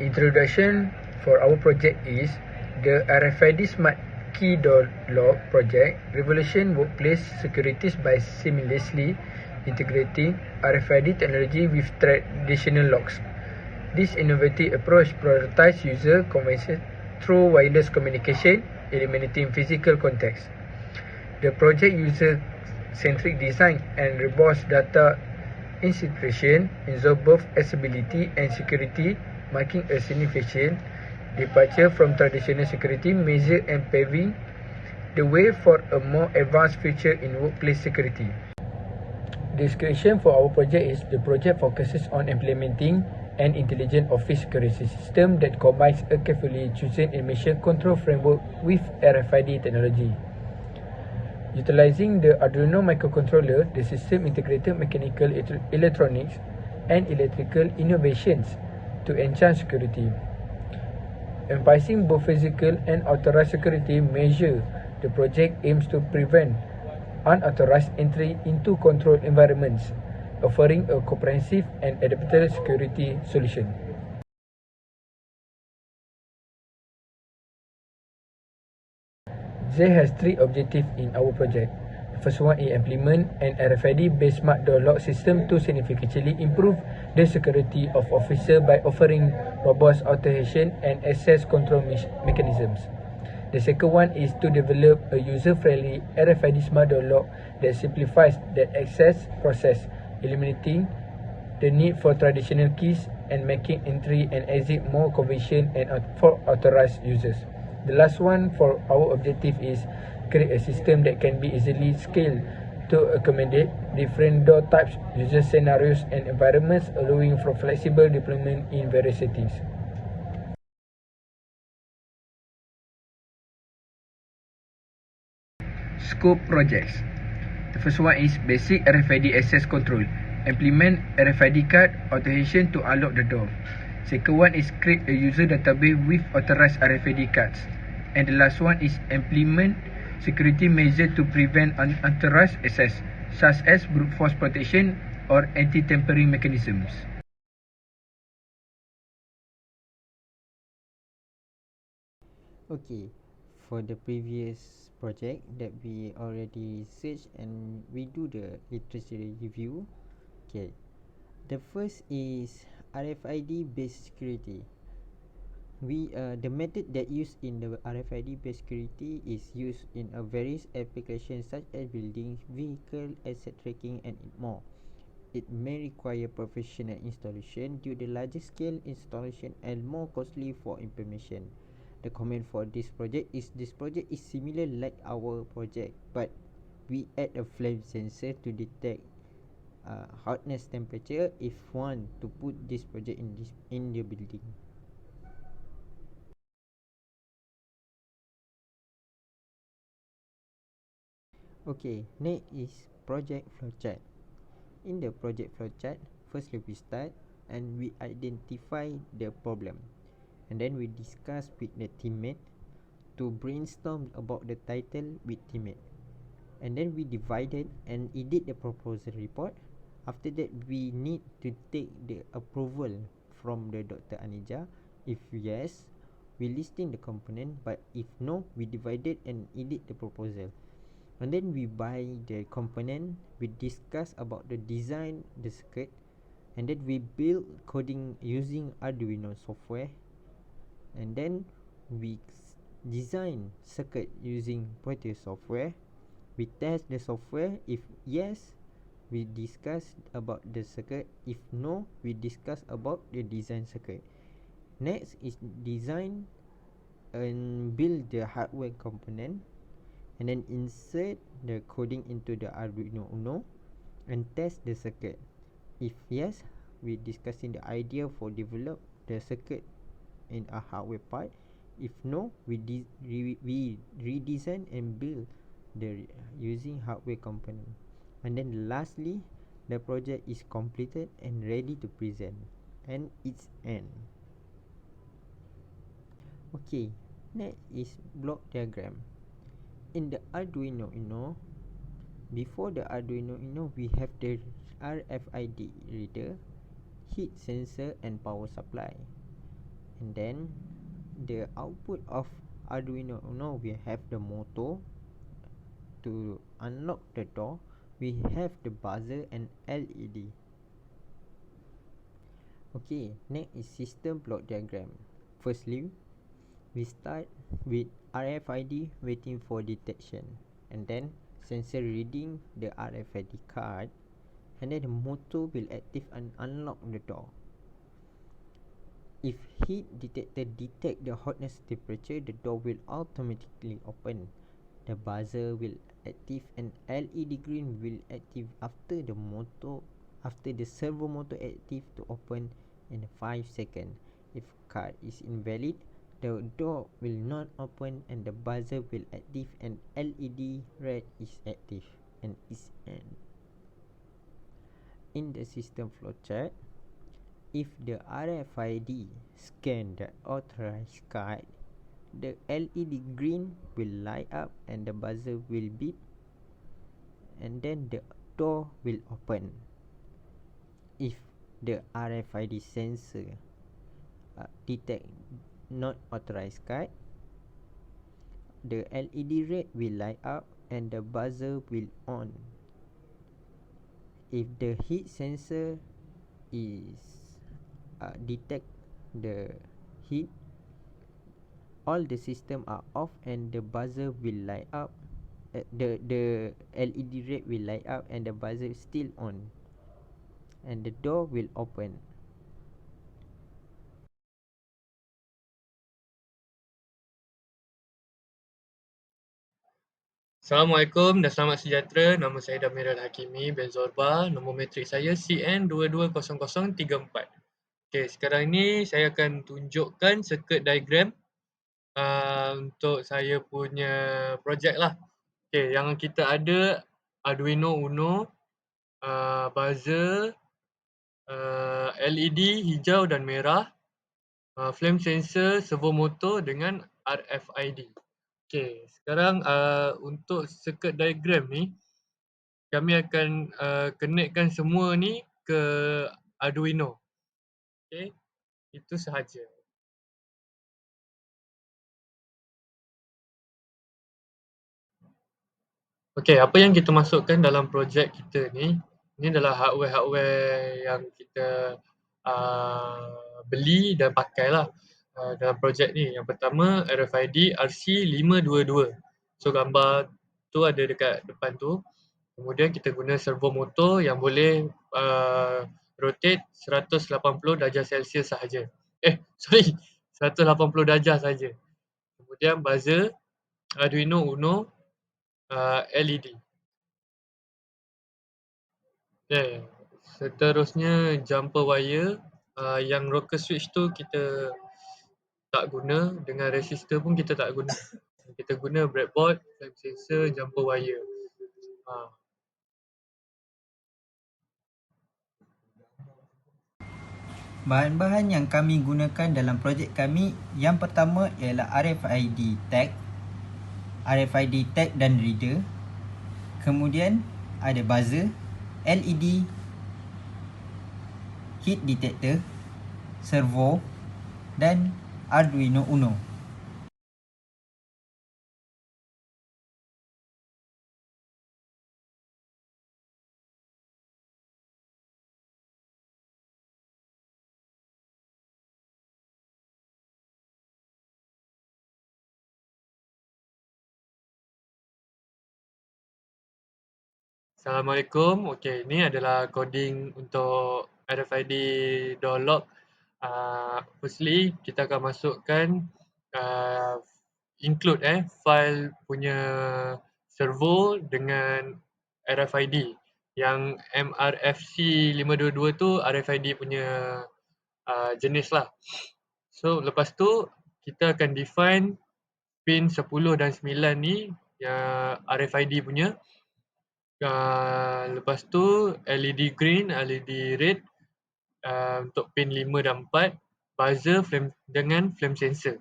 Introduction for our project is the Rfid Smart Key Door Lock project revolution workplace securities by seamlessly integrating RFID technology with traditional locks. This innovative approach prioritizes user convenience through wireless communication, eliminating physical context. The project user-centric design and robust data integration ensure both accessibility and security, marking a significant departure from traditional security measures and paving the way for a more advanced future in workplace security. Description for our project is the project focuses on implementing an intelligent office security system that combines a carefully chosen emission control framework with RFID technology. Utilizing the Arduino microcontroller, the system integrated mechanical, electronics, and electrical innovations to enhance security. Emphasizing both physical and authorized security measures, the project aims to prevent unauthorized entry into controlled environments, offering a comprehensive and adaptable security solution. Z has three objectives in our project. The first one is implement an RFID-based smart door lock system to significantly improve the security of officers by offering robust authentication and access control mechanisms. The second one is to develop a user-friendly RFID smart door lock that simplifies the access process, eliminating the need for traditional keys and making entry and exit more convenient and for authorized users. The last one for our objective is create a system that can be easily scaled to accommodate different door types, user scenarios, and environments, allowing for flexible deployment in various settings. Scope projects. The first one is basic RFID access control. Implement RFID card authentication to unlock the door. Second one is create a user database with authorized RFID cards. And the last one is implement security measures to prevent unauthorized access, such as brute force protection or anti-tampering mechanisms. Okay, for the previous project that we already searched and we do the literature review. Okay, the first is RFID based security. The method that used in the RFID based security is used in a various applications such as building, vehicle, asset tracking, and more. It may require professional installation due to larger scale installation and more costly for implementation. The comment for this project is similar like our project, but we add a flame sensor to detect hotness temperature if want to put this project in the building. Okay, next is project flowchart. In the project flowchart, firstly we start and we identify the problem, and then we discuss with the teammate to brainstorm about the title with teammate, and then we divided and edit the proposal report. After that, we need to take the approval from the Dr. Anija. If yes, we listing the component, but if no, we divided and edit the proposal. And then we buy the component, we discuss about the design, the circuit, and then we build coding using Arduino software, and then we design circuit using Proteus software. We test the software. If yes, we discuss about the circuit. If no, we discuss about the design circuit. Next is design and build the hardware component, and then insert the coding into the Arduino Uno and test the circuit. If yes, we discussing the idea for develop the circuit in a hardware part. If no, we redesign and build the using hardware component. And then lastly, the project is completed and ready to present, and it's end. Okay, next is block diagram. In the Arduino Uno, before the Arduino Uno, we have the RFID reader, heat sensor, and power supply. And then the output of Arduino Uno, we have the motor. To unlock the door, we have the buzzer and LED. Okay, next is system block diagram. Firstly, we start with RFID waiting for detection, and then sensor reading the RFID card, and then the motor will active and unlock the door. If heat detector detect the hotness temperature, the door will automatically open. The buzzer will active and LED green will active after the servo motor active to open in 5 seconds. If card is invalid, the door will not open and the buzzer will active and LED red is active and is end. In the system flowchart, if the RFID scan the authorized card, the LED green will light up and the buzzer will beep, and then the door will open. If the RFID sensor detect not authorized card, the LED red will light up and the buzzer will on. If the heat sensor is detect the heat, all the system are off and the buzzer will light up. The LED red will light up and the buzzer is still on, and the door will open. Assalamualaikum dan selamat sejahtera. Nama saya Damirul Hakimi bin Zorba. Nombor matrik saya CN220034. Okey, sekarang ni saya akan tunjukkan circuit diagram untuk saya punya projek lah. Okey, yang kita ada Arduino Uno, buzzer, LED hijau dan merah, flame sensor, servo motor dengan RFID. Okey, sekarang untuk circuit diagram ni kami akan connectkan semua ni ke Arduino. Okey, itu sahaja. Okey, apa yang kita masukkan dalam projek kita ni, ini adalah hardware-hardware yang kita beli dan pakailah dalam projek ni. Yang pertama RFID RC522. So gambar tu ada dekat depan tu. Kemudian kita guna servo motor yang boleh rotate 180 darjah Celsius sahaja. Sorry, 180 darjah sahaja. Kemudian buzzer Arduino Uno LED. Okay. Seterusnya jumper wire. Yang rocker switch tu kita tak guna, dengan resistor pun kita tak guna. Kita guna breadboard, flame sensor, jumper wire. Bahan-bahan yang kami gunakan dalam projek kami, yang pertama ialah RFID tag dan reader. Kemudian ada buzzer, LED, heat detector, servo dan Arduino Uno. Assalamualaikum. Okey, ini adalah coding untuk RFID door lock. Firstly, kita akan masukkan include file punya servo dengan RFID. Yang MRFC 522 tu RFID punya jenis lah. So lepas tu kita akan define pin 10 dan 9 ni yang RFID punya. Lepas tu LED green, LED red untuk pin 5 dan 4, buzzer flame dengan flame sensor.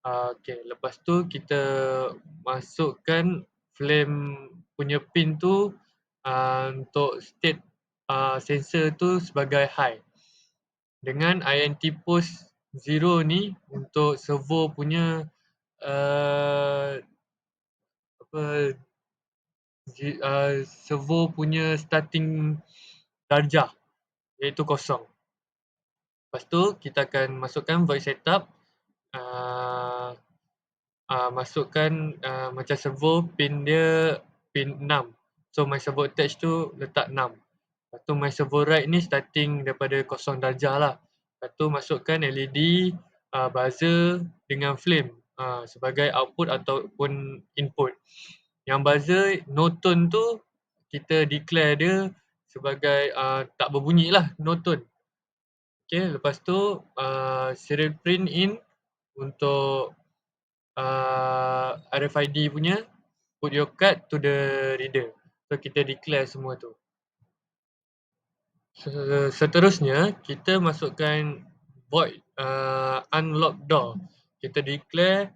Okay, lepas tu kita masukkan flame punya pin tu untuk state sensor tu sebagai high dengan INT post Zero ni untuk servo punya uh, apa servo punya starting darjah iaitu kosong. Lepas tu kita akan masukkan void setup, uh, masukkan macam servo pin dia pin 6. So my servo attach tu letak 6. Lepas tu my servo write ni starting daripada kosong darjah lah. Lepas tu masukkan LED, buzzer dengan flame sebagai output ataupun input. Yang buzzer no tone tu kita declare dia sebagai tak berbunyi lah, no tone. Okay, lepas tu serial print in untuk RFID punya, put your card to the reader. So kita declare semua tu. Seterusnya kita masukkan void unlock door. Kita declare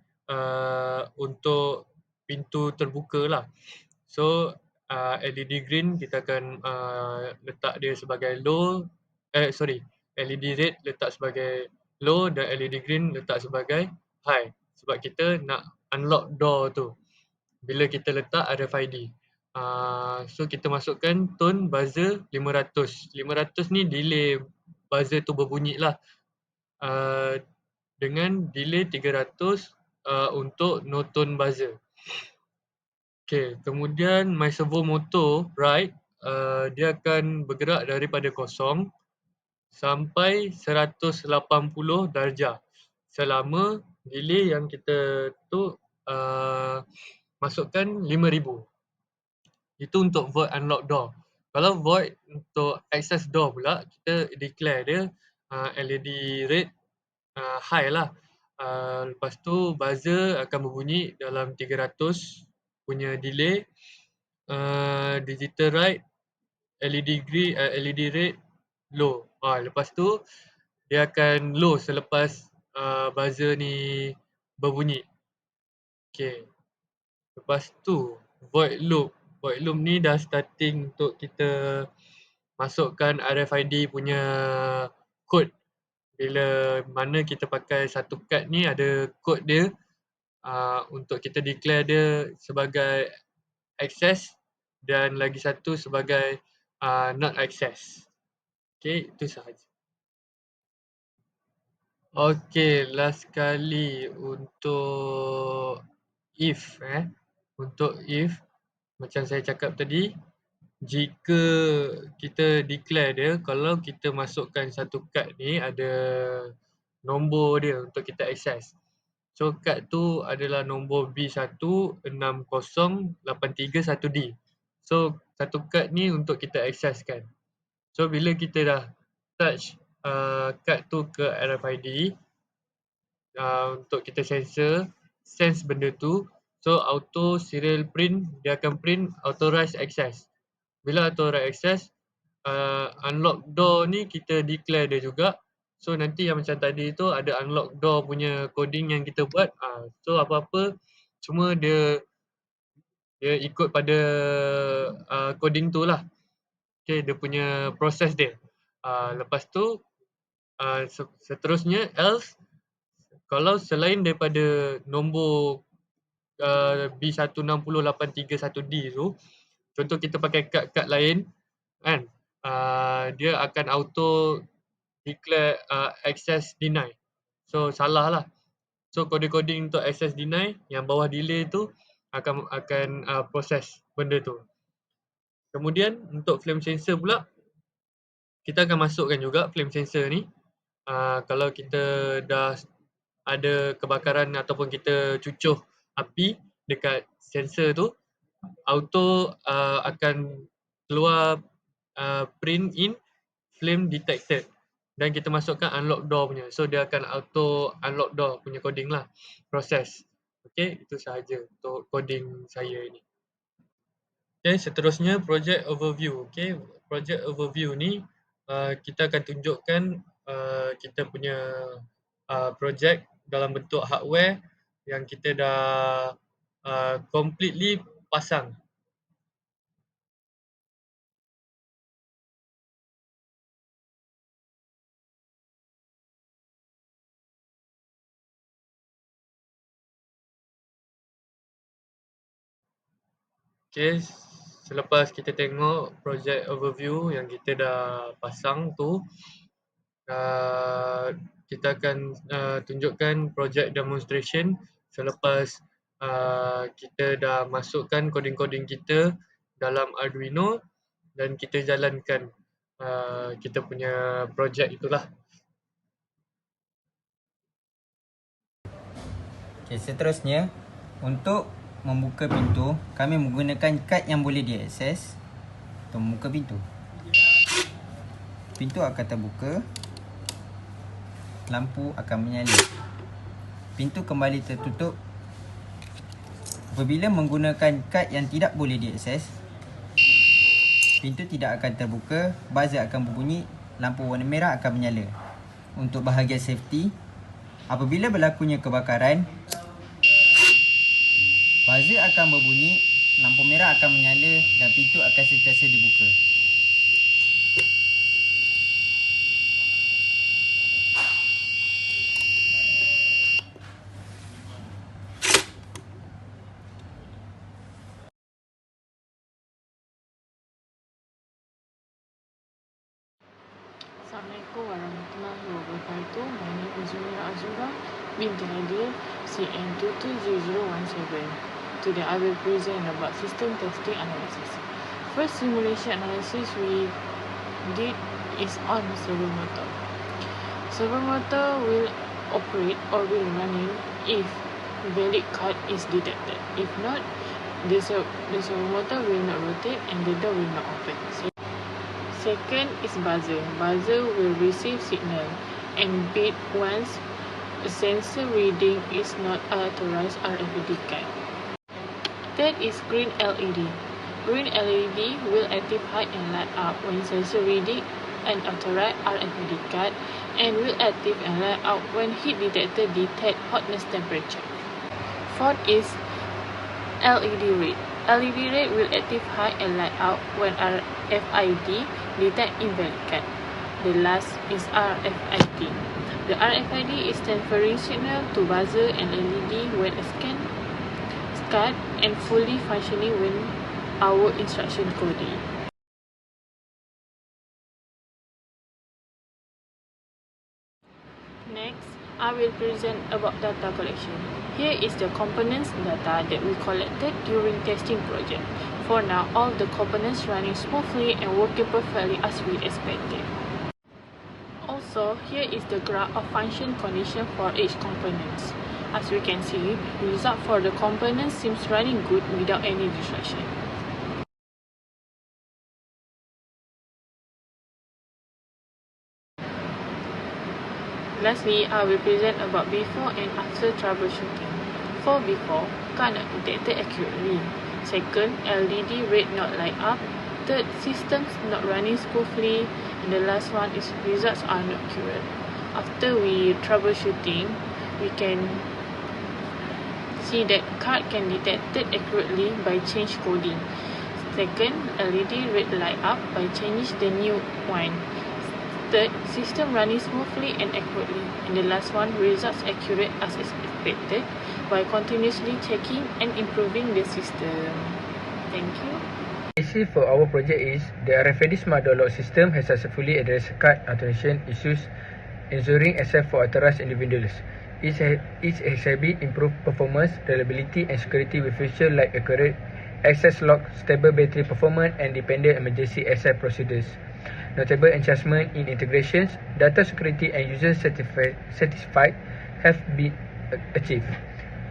untuk pintu terbuka lah. So LED green kita akan letak dia sebagai low, LED red letak sebagai low dan LED green letak sebagai high. Sebab kita nak unlock door tu bila kita letak RFID. So kita masukkan tone buzzer 500. 500 ni delay buzzer tu berbunyi lah. Dengan delay 300 untuk no tone buzzer. Okay, kemudian my servo motor right, dia akan bergerak daripada kosong sampai 180 darjah selama delay yang kita tu masukkan 5000. Itu untuk void unlock door. Kalau void untuk access door pula, kita declare dia LED red high lah. Lepas tu buzzer akan berbunyi dalam 300 punya delay. Digital write LED green, LED red low. Lepas tu dia akan low selepas buzzer ni berbunyi. Okay. Lepas tu void loop. Void loop ni dah starting untuk kita masukkan RFID punya kod. Bila mana kita pakai satu kad ni ada kod dia untuk kita declare dia sebagai access dan lagi satu sebagai not access. Okay, itu sahaja. Okay, last kali untuk if untuk if macam saya cakap tadi, jika kita declare dia, kalau kita masukkan satu kad ni ada nombor dia untuk kita access. So kad tu adalah nombor B1608381D. So satu kad ni untuk kita accesskan. So bila kita dah touch kad tu ke RFID untuk kita sense benda tu, so auto serial print, dia akan print authorized access. Bila authorized access, unlock door ni kita declare dia juga. So nanti yang macam tadi tu ada unlock door punya coding yang kita buat. So apa-apa cuma dia ikut pada coding tu lah. Okay, dia punya proses dia. Lepas tu seterusnya else, kalau selain daripada nombor B1608381D tu, contoh kita pakai kad-kad lain kan, dia akan auto declare access deny. So salah lah. So coding-coding untuk access deny yang bawah delay tu akan proses benda tu. Kemudian untuk flame sensor pula, kita akan masukkan juga flame sensor ni. Kalau kita dah ada kebakaran ataupun kita cucuh api dekat sensor tu, auto akan keluar print in flame detected dan kita masukkan unlock door punya. So dia akan auto unlock door punya coding lah, proses. Okay, itu sahaja untuk coding saya ni. Okay, seterusnya project overview. Okay, project overview ni kita akan tunjukkan kita punya project dalam bentuk hardware yang kita dah completely pasang. Okay, selepas kita tengok project overview yang kita dah pasang tu, kita akan tunjukkan project demonstration selepas kita dah masukkan coding-coding kita dalam Arduino dan kita jalankan kita punya project itulah. Okay, seterusnya untuk membuka pintu, kami menggunakan kad yang boleh diakses untuk membuka pintu. Pintu akan terbuka, lampu akan menyala. Pintu kembali tertutup. Apabila menggunakan kad yang tidak boleh diakses, pintu tidak akan terbuka, buzzer akan berbunyi, lampu warna merah akan menyala. Untuk bahagian safety, apabila berlakunya kebakaran, buzzer akan berbunyi, lampu merah akan menyala dan pintu akan sentiasa dibuka. Assalamualaikum warahmatullahi wabarakatuh. My name is Zumira Azura, binti Hadir, CN220017. Today I will present about system testing analysis. First simulation analysis we did is on servo motor. Servo motor will operate or will running if valid card is detected. If not, the servo motor will not rotate and the door will not open. Second is buzzer. Buzzer will receive signal and beep once a sensor reading is not authorized RFID card. Third is green LED. Green LED will active hide and light up when sensor reading an authorized RFID card and will active and light up when heat detector detect hotness temperature. Fourth is LED red. LED red will active hide and light out when RFID detect invalid card. The last is RFID. The RFID is transferring signal to buzzer and LED when a scan and fully functioning when our instruction coding. Next, I will present about data collection. Here is the components data that we collected during testing project. For now, all the components running smoothly and working perfectly as we expected. Also, here is the graph of function condition for each components. As we can see, result for the components seems running good without any distraction. Lastly, I will present about before and after troubleshooting. For before, card not detected accurately. Second, LED red not light up. Third, systems not running smoothly. And the last one is results are not accurate. After we troubleshooting, we can see that card can detect it accurately by change coding. Second, LED red light up by change the new one. Third, system running smoothly and accurately. And the last one, results accurate as expected by continuously checking and improving the system. Thank you. Issue for our project is the Rfid smart door lock system has successfully addressed card authentication issues, ensuring access for authorized individuals. It has improved performance, reliability and security with features like accurate access lock, stable battery performance and dependent emergency access procedures. Notable enhancements in integrations, data security and user satisfied have been achieved.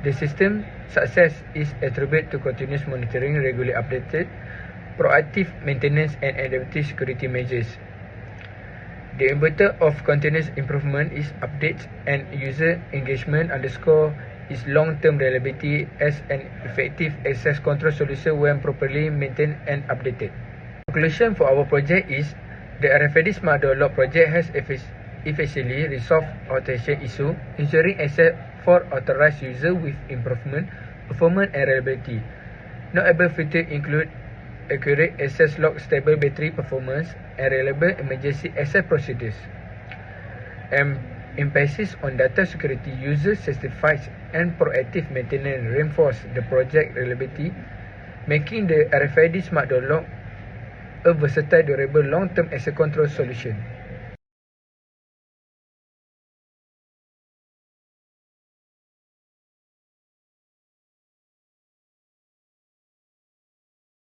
The system success is attributed to continuous monitoring, regularly updated, proactive maintenance and adaptive security measures. The inverter of continuous improvement is updates and user engagement underscore its long-term reliability as an effective access control solution when properly maintained and updated. Conclusion for our project is the Rfid Smart Door Lock project has efficiently resolved authentication issue, ensuring access for authorized user with improvement, performance and reliability. Notable features include accurate access lock, stable battery performance and reliable emergency access procedures. Emphasis on data security, user satisfaction and proactive maintenance reinforce the project reliability making the RFID smart door lock a versatile, durable, long-term access control solution.